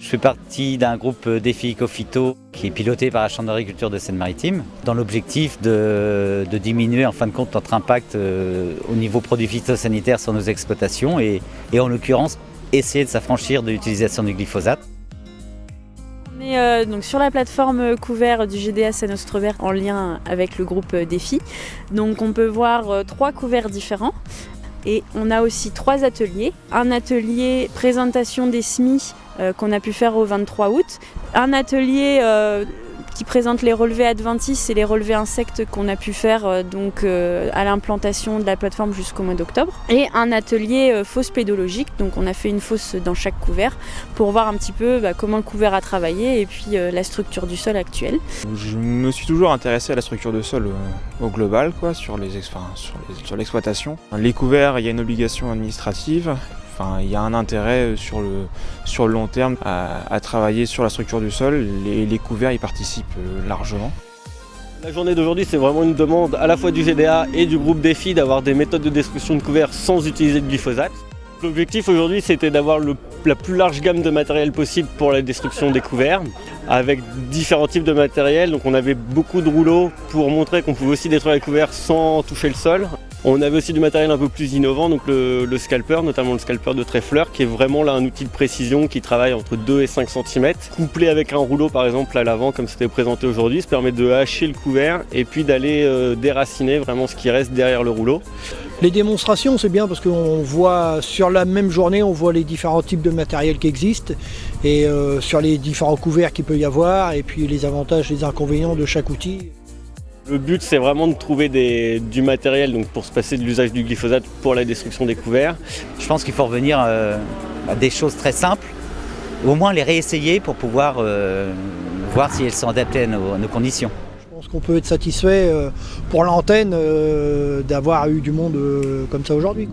Je fais partie d'un groupe Défi Ecophyto qui est piloté par la Chambre d'agriculture de Seine-Maritime dans l'objectif de diminuer en fin de compte notre impact au niveau produits phytosanitaires sur nos exploitations et en l'occurrence essayer de s'affranchir de l'utilisation du glyphosate. On est donc sur la plateforme couvert du GDA Seine-Austrovert en lien avec le groupe Défi. Donc on peut voir 3 couverts différents. Et on a aussi 3 ateliers. Un atelier présentation des semis qu'on a pu faire au 23 août. Un atelier qui présente les relevés adventices et les relevés insectes qu'on a pu faire à l'implantation de la plateforme jusqu'au mois d'octobre. Et un atelier fosse pédologique, donc on a fait une fosse dans chaque couvert pour voir un petit peu comment le couvert a travaillé et puis la structure du sol actuelle. Je me suis toujours intéressé à la structure de sol au global, sur l'exploitation. Les couverts, il y a une obligation administrative. Il y a un intérêt sur le long terme à travailler sur la structure du sol. Les couverts y participent largement. La journée d'aujourd'hui, c'est vraiment une demande à la fois du GDA et du groupe Défi d'avoir des méthodes de destruction de couverts sans utiliser de glyphosate. L'objectif aujourd'hui, c'était d'avoir la plus large gamme de matériel possible pour la destruction des couverts, avec différents types de matériel. Donc on avait beaucoup de rouleaux pour montrer qu'on pouvait aussi détruire les couverts sans toucher le sol. On avait aussi du matériel un peu plus innovant, donc le scalper, notamment le scalper de Treffler, qui est vraiment là un outil de précision qui travaille entre 2 et 5 cm. Couplé avec un rouleau par exemple à l'avant, comme c'était présenté aujourd'hui, ça permet de hacher le couvert et puis d'aller déraciner vraiment ce qui reste derrière le rouleau. Les démonstrations, c'est bien parce qu'on voit sur la même journée, on voit les différents types de matériel qui existent et sur les différents couverts qu'il peut y avoir et puis les avantages et les inconvénients de chaque outil. Le but, c'est vraiment de trouver du matériel pour se passer de l'usage du glyphosate pour la destruction des couverts. Je pense qu'il faut revenir à des choses très simples, au moins les réessayer pour pouvoir voir si elles sont adaptées à nos conditions. Je pense qu'on peut être satisfait pour l'antenne d'avoir eu du monde comme ça aujourd'hui.